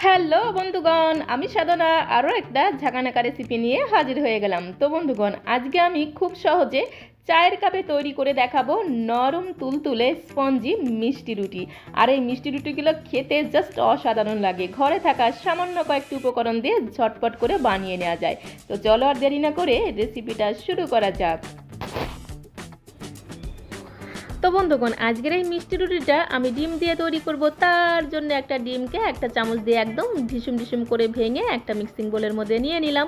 Hello বন্ধুগণ, আমি সাধনা আরও একটা ঝাঁকানাকা রেসিপি নিয়ে হাজির হয়ে গেলাম। তো বন্ধুগণ, আজকে আমি খুব সহজে চায়ের কাপে তৈরি করে দেখাবো নরম তুলতুলে স্পঞ্জি মিষ্টি রুটি। আর এই মিষ্টি রুটিগুলো খেতে জাস্ট অসাধারণ লাগে। ঘরে থাকা সামান্য কয়েকটি উপকরণ দিয়ে ঝটপট করে বানিয়ে নেওয়া যায়। তো চলো আর দেরি না করে রেসিপিটা শুরু করা যাক। তো বন্ধুগণ, আজকের এই মিষ্টি রুটিটা আমি ডিম দিয়ে তৈরি করব। তার জন্য একটা ডিমকে একটা চামচ দিয়ে একদম ঢিসুম ঢিসুম করে ভেঙে একটা মিক্সিং বোলের মধ্যে নিয়ে নিলাম।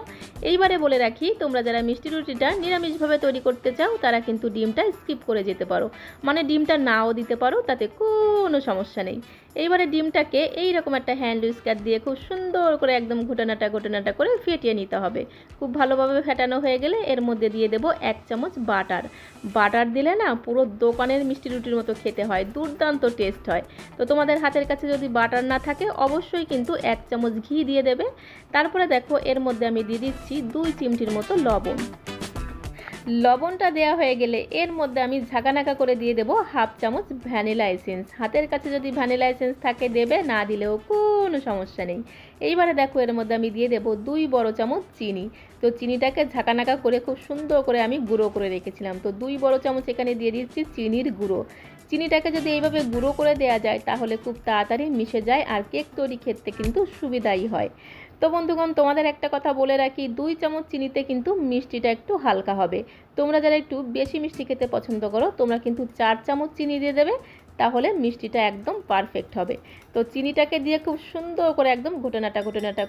এইবারে বলে রাখি, তোমরা যারা মিষ্টি রুটিটা নিরামিষভাবে তৈরি করতে চাও তারা কিন্তু ডিমটা স্কিপ করে যেতে পারো, মানে ডিমটা নাও দিতে পারো, তাতে কোনো সমস্যা নেই। এইবারে ডিমটাকে এইরকম একটা হ্যান্ড উইস্কার দিয়ে খুব সুন্দর করে একদম ঘটনাটা করে ফেটিয়ে নিতে হবে। খুব ভালোভাবে ফেটানো হয়ে গেলে এর মধ্যে দিয়ে দেবো 1 চামচ বাটার। বাটার দিলে না পুরো দোকানের মিষ্টি রুটির মতো খেতে হয়, দুর্দান্ত টেস্ট হয়। তো তোমাদের হাতের কাছে যদি বাটার না থাকে অবশ্যই কিন্তু 1 চামচ ঘি দিয়ে দেবে। তারপরে দেখো এর মধ্যে আমি দিয়ে দিচ্ছি 2 চিমটির মতো লবণ। লবণটা দেওয়া হয়ে গেলে এর মধ্যে আমি ঝাঁকানাকা করে দিয়ে দেবো 1/2 চামচ ভ্যানিলা এসেন্স। হাতের কাছে যদি ভ্যানিলা এসেন্স থাকে দেবে, না দিলেও কোনো সমস্যা নেই। এইবারে দেখো এর মধ্যে আমি দিয়ে দেবো 2 বড় চামচ চিনি। তো চিনিটাকে ঝাঁকানাকা করে খুব সুন্দর করে আমি গুঁড়ো করে রেখেছিলাম। তো 2 বড় চামচ এখানে দিয়ে দিচ্ছি চিনির গুঁড়ো। চিনিটাকে যদি এইভাবে গুঁড়ো করে দেওয়া যায় তাহলে খুব তাড়াতাড়ি মিশে যায় আর কেক তৈরি খেতে কিন্তু সুবিধাই হয়। তো বন্ধুগণ, তোমাদের একটা কথা বলে রাখি, 2 চামচ চিনিতে কিন্তু মিষ্টিটা একটু হালকা হবে। তোমরা যারা একটু বেশি মিষ্টি খেতে পছন্দ করো তোমরা কিন্তু 4 চামচ চিনি দিয়ে দেবে, তাহলে মিষ্টিটা একদম পারফেক্ট হবে। তো চিনিটাকে দিয়ে খুব সুন্দর করে একদম ঘটনাটা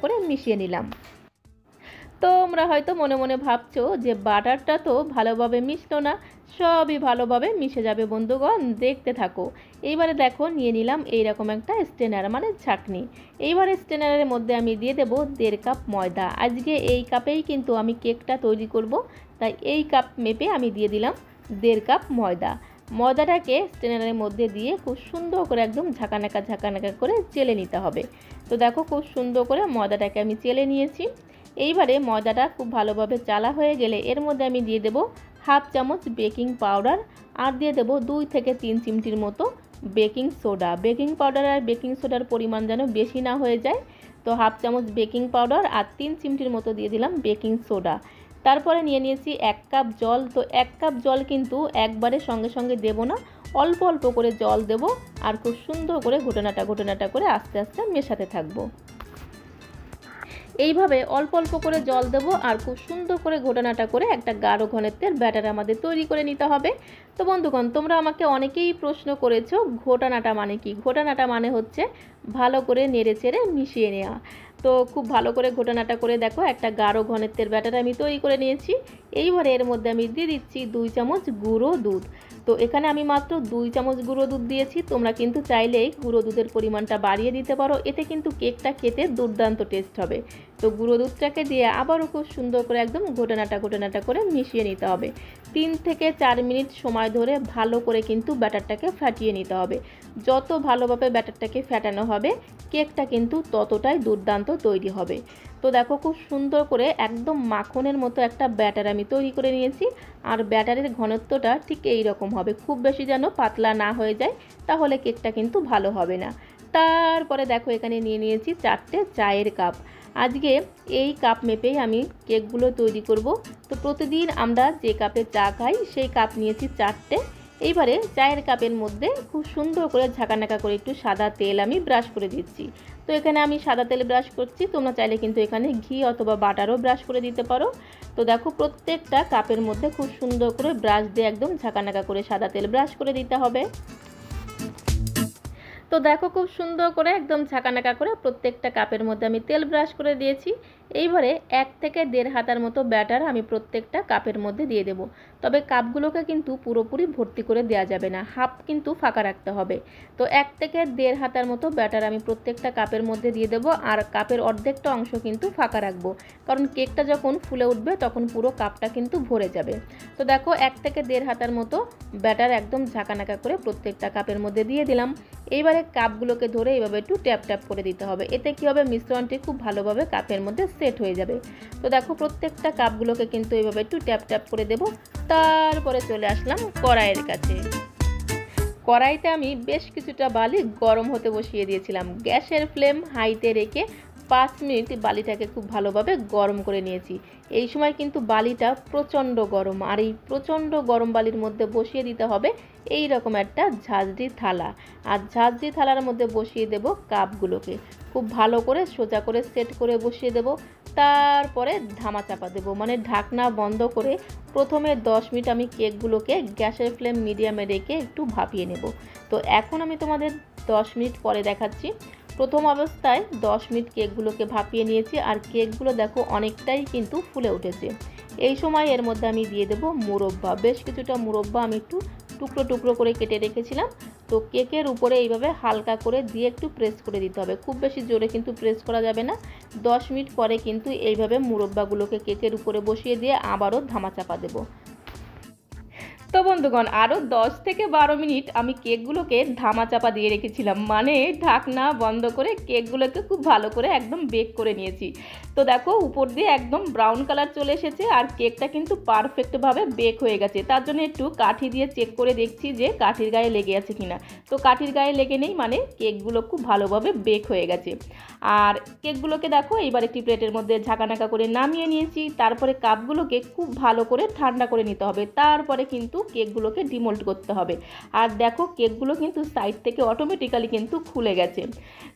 করে মিশিয়ে নিলাম। তোমরা হয়তো মনে মনে ভাবছো যে বাটারটা তো ভালোভাবে মিশলো না। সবই ভালোভাবে মিশে যাবে বন্ধুগণ, দেখতে থাকো। এইবারে দেখো নিয়ে নিলাম এইরকম একটা স্ট্রেনার, মানে ছাঁকনি। এইবারে স্ট্রেনারের মধ্যে আমি দিয়ে দেবো 1.5 কাপ ময়দা। আজকে এই কাপেই কিন্তু আমি কেকটা তৈরি করব, তাই এই কাপ মেপে আমি দিয়ে দিলাম 1.5 কাপ ময়দা। ময়দাটাকে স্ট্রেনারের মধ্যে দিয়ে খুব সুন্দর করে একদম ঝাঁকানাকা করে চেলে নিতে হবে। তো দেখো খুব সুন্দর করে ময়দাটাকে আমি চেলে নিয়েছি। এইবারে ময়দাটা খুব ভালোভাবে চালা হয়ে গেলে এর মধ্যে আমি দিয়ে দেবো 1/2 চামচ বেকিং পাউডার আর দিয়ে দেবো 2 থেকে 3 চিমটির মতো বেকিং সোডা। বেকিং পাউডার আর বেকিং সোডার পরিমাণ যেন বেশি না হয়ে যায়। তো 1/2 চামচ বেকিং পাউডার আর 3 চিমটির মতো দিয়ে দিলাম বেকিং সোডা। তারপরে নিয়ে নিয়েছি 1 কাপ জল। তো 1 কাপ জল কিন্তু একবারে সঙ্গে সঙ্গে দেবো না, অল্প অল্প করে জল দেবো আর খুব সুন্দর করে ঘটনাটা করে আস্তে আস্তে মেশাতে থাকবো। এইভাবে অল্প অল্প করে জল দেবো আর খুব সুন্দর করে ঘটনাটা করে একটা গাঢ় ঘনত্বের ব্যাটার আমাদের তৈরি করে নিতে হবে। তো বন্ধুগণ, তোমরা আমাকে অনেকেই প্রশ্ন করেছো ঘোটানাটা মানে কি। ঘোটানাটা মানে হচ্ছে ভালো করে নেড়ে চেড়ে মিশিয়ে নেওয়া। তো খুব ভালো করে ঘটনাটা করে দেখো একটা গাঢ় ঘনত্বের ব্যাটার আমি তৈরি করে নিয়েছি। এইবারে এর মধ্যে আমি দিয়ে দিচ্ছি 2 চামচ গুঁড়ো দুধ। তো এখানে আমি মাত্র 2 চামচ গুঁড়ো দুধ দিয়েছি, তোমরা কিন্তু চাইলেই গুঁড়ো দুধের পরিমাণটা বাড়িয়ে দিতে পারো, এতে কিন্তু কেকটা খেতে দুর্দান্ত টেস্ট হবে। তো গুঁড়ো দুধটাকে দিয়ে আবারও খুব সুন্দর করে একদম ঘটনাটা করে মিশিয়ে নিতে হবে। 3 থেকে 4 মিনিট সময় ধরে ভালো করে কিন্তু ব্যাটারটাকে ফাটিয়ে নিতে হবে। যত ভালোভাবে ব্যাটারটাকে ফেটানো হবে কেকটা কিন্তু ততটাই দুর্দান্ত তৈরি হবে। তো দেখো খুব সুন্দর করে একদম মাখনের মতো একটা ব্যাটার আমি তৈরি করে নিয়েছি। আর ব্যাটারের ঘনত্বটা ঠিক এই রকম হবে, খুব বেশি যেন পাতলা না হয়ে যায়, তাহলে কেকটা কিন্তু ভালো হবে না। তারপরে দেখো এখানে নিয়ে নিয়েছি 4টে চায়ের কাপ। আজকে এই কাপ মেপেই আমি কেকগুলো তৈরি করব। তো প্রতিদিন আমরা যে কাপে চা খাই সেই কাপ নিয়েছি 4টে। এইবারে চায়ের কাপের মধ্যে খুব সুন্দর করে ঝাঁকানাকা করে একটু সাদা তেল আমি ব্রাশ করে দিচ্ছি। তো এখানে আমি সাদা তেল ব্রাশ করছি, তোমরা চাইলে কিন্তু এখানে ঘি অথবা বাটারও ব্রাশ করে দিতে পারো। তো দেখো প্রত্যেকটা কাপের মধ্যে খুব সুন্দর করে ব্রাশ দিয়ে একদম ঝাঁকানাকা করে সাদা তেল ব্রাশ করে দিতে হবে। তো দেখো খুব সুন্দর করে একদম ঝাঁকানাকা করে প্রত্যেকটা কাপের মধ্যে আমি তেল ব্রাশ করে দিয়েছি। এইবারে 1 থেকে 1.5 হাতার মতো ব্যাটার আমি প্রত্যেকটা কাপের মধ্যে দিয়ে দেব। তবে কাপগুলোকে কিন্তু পুরোপুরি ভর্তি করে দেওয়া যাবে না, হাফ কিন্তু ফাঁকা রাখতে হবে। তো 1 থেকে 1.5 হাতার মতো ব্যাটার আমি প্রত্যেকটা কাপের মধ্যে দিয়ে দেবো আর কাপের অর্ধেকটা অংশ কিন্তু ফাঁকা রাখবো, কারণ কেকটা যখন ফুলে উঠবে তখন পুরো কাপটা কিন্তু ভরে যাবে। তো দেখো 1 থেকে 1.5 হাতার মতো ব্যাটার একদম ঝাঁকানাকা করে প্রত্যেকটা কাপের মধ্যে দিয়ে দিলাম। এইবারে কাপগুলোকে ধরে এইভাবে একটু ট্যাপ করে দিতে হবে, এতে কী হবে মিশ্রণটি খুব ভালোভাবে কাপের মধ্যে সেট হয়ে যাবে। তো দেখো প্রত্যেকটা কাপগুলোকে কিন্তু এইভাবে একটু ট্যাপ করে দেব। তারপরে চলে আসলাম কড়াইয়ের কাছে। কড়াইতে আমি বেশ কিছুটা বালি গরম হতে বসিয়ে দিয়েছিলাম। গ্যাসের ফ্লেম হাইতে রেখে 5 মিনিট বালিটাকে খুব ভালোভাবে গরম করে নিয়েছি। এই সময় কিন্তু বালিটা প্রচণ্ড গরম, আর এই প্রচণ্ড গরম বালির মধ্যে বসিয়ে দিতে হবে এই রকম একটা ঝাঁঝরি থালা। আর ঝাঁঝরি থালার মধ্যে বসিয়ে দেব কাপগুলোকে, খুব ভালো করে সোজা করে সেট করে বসিয়ে দেব। তারপরে ধামা চাপা দেব, মানে ঢাকনা বন্ধ করে প্রথমে 10 মিনিট আমি কেকগুলোকে গ্যাসের ফ্লেম মিডিয়ামে রেখে একটু ভাপিয়ে নেব। তো এখন আমি তোমাদের 10 মিনিট পরে দেখাচ্ছি। প্রথম অবস্থায় 10 মিনিট কেকগুলোকে ভাপিয়ে নিয়েছি, আর কেকগুলো দেখো অনেকটাই কিন্তু ফুলে উঠেছে। এই সময় এর মধ্যে আমি দিয়ে দেবো মুরব্বা। বেশ কিছুটা মুরব্বা আমি একটু টুকরো টুকরো করে কেটে রেখেছিলাম। তো কেকের উপরে এইভাবে হালকা করে দিয়ে একটু প্রেস করে দিতে হবে, খুব বেশি জোরে কিন্তু প্রেস করা যাবে না। 10 মিনিট পরে কিন্তু এইভাবে মুরব্বাগুলোকে কেকের উপরে বসিয়ে দিয়ে আবারও ধামা চাপা দেবো। তো বন্ধুগণ, আরও 10 থেকে 12 মিনিট আমি কেকগুলোকে ধামা চাপা দিয়ে রেখেছিলাম, মানে ঢাকনা বন্ধ করে কেকগুলোকে খুব ভালো করে একদম বেক করে নিয়েছি। তো দেখো উপর দিয়ে একদম ব্রাউন কালার চলে এসেছে, আর কেকটা কিন্তু পারফেক্টভাবে বেক হয়ে গেছে। তার জন্য একটু কাঠি দিয়ে চেক করে দেখছি যে কাঠির গায়ে লেগে আছে কিনা। তো কাঠির গায়ে লেগে নেই, মানে কেকগুলো খুব ভালোভাবে বেক হয়ে গেছে। আর কেকগুলোকে দেখো এইবার একটি প্লেটের মধ্যে ঝাঁকানাকা করে নামিয়ে নিয়েছি। তারপরে কাপগুলোকে খুব ভালো করে ঠান্ডা করে নিতে হবে, তারপরে কিন্তু কেকগুলোকে ডিমোল্ড করতে হবে। আর দেখো কেকগুলো কিন্তু সাইড থেকে অটোমেটিক্যালি কিন্তু খুলে গেছে।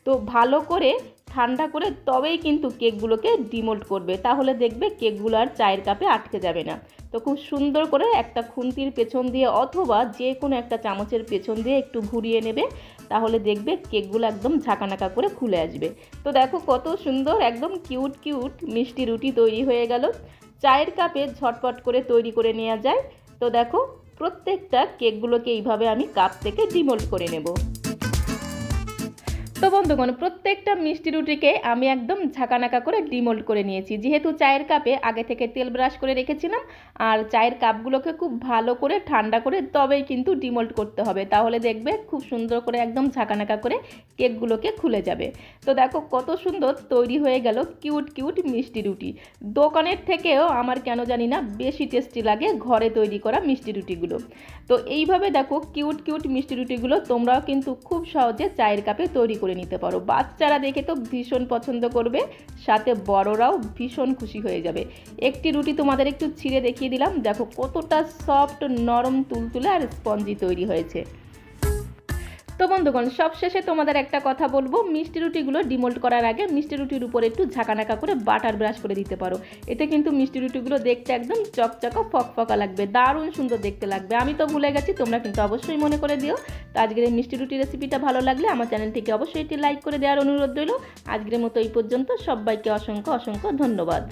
তো ভালো করে ঠান্ডা করে তবেই কিন্তু কেকগুলোকে ডিমোল্ড করবে, তাহলে দেখবে কেকগুলো আর চায়ের কাপে আটকে যাবে না। তো খুব সুন্দর করে একটা খুন্তির পেছন দিয়ে অথবা যে কোনো একটা চামচের পেছন দিয়ে একটু ঘুরিয়ে নেবে, তাহলে দেখবে কেকগুলো একদম ঝাঁকানাকা করে খুলে আসবে। তো দেখো কত সুন্দর একদম কিউট কিউট মিষ্টি রুটি তৈরি হয়ে গেল। চায়ের কাপে ঝটপট করে তৈরি করে নেওয়া যায়। তো দেখো প্রত্যেকটা কেকগুলোকে এইভাবে আমি কাপ থেকে ডিমোল্ড করে নেব। তো বন্ধুগণ, প্রত্যেকটা মিষ্টি রুটিকে আমি একদম ঝাঁকানাকা করে ডিমোল্ড করে নিয়েছি। যেহেতু চায়ের কাপে আগে থেকে তেল ব্রাশ করে রেখেছিলাম, আর চায়ের কাপগুলোকে খুব ভালো করে ঠান্ডা করে তবেই কিন্তু ডিমোল্ড করতে হবে, তাহলে দেখবে খুব সুন্দর করে একদম ঝাঁকানাকা করে কেকগুলোকে খুলে যাবে। তো দেখো কত সুন্দর তৈরি হয়ে গেল কিউট কিউট মিষ্টি রুটি। দোকানের থেকেও আমার কেন জানি না বেশি টেস্টি লাগে ঘরে তৈরি করা মিষ্টি রুটিগুলো। তো এইভাবে দেখো কিউট কিউট মিষ্টি রুটিগুলো তোমরাও কিন্তু খুব সহজে চায়ের কাপে তৈরি করে নিতে পারো। বাচ্চারা দেখে তো ভীষণ পছন্দ করবে, সাথে বড়রাও ভীষণ খুশি হয়ে যাবে। একটি রুটি তোমাদের একটু ছিঁড়ে দেখিয়ে দিলাম, দেখো কতটা সফট, নরম, তুলতুলে আর স্পঞ্জি তৈরি হয়েছে। তো বন্ধুগণ, সবশেষে তোমাদের একটা কথা বলবো, মিষ্টি রুটিগুলো ডিমোল্ড করার আগে মিষ্টি রুটির উপরে একটু ঝাঁকানাকা করে বাটার ব্রাশ করে দিতে পারো। এতে কিন্তু মিষ্টি রুটিগুলো দেখতে একদম চকচকা ফকফকা লাগবে, দারুণ সুন্দর দেখতে লাগবে। আমি তো ভুলে গেছি, তোমরা কিন্তু অবশ্যই মনে করে দিও। তো আজকের এই মিষ্টি রুটি রেসিপিটা ভালো লাগলে আমার চ্যানেলটিকে অবশ্যই একটি লাইক করে দেওয়ার অনুরোধ রইল। আজকের মতো এই পর্যন্ত, সবাইকে অসংখ্য অসংখ্য ধন্যবাদ।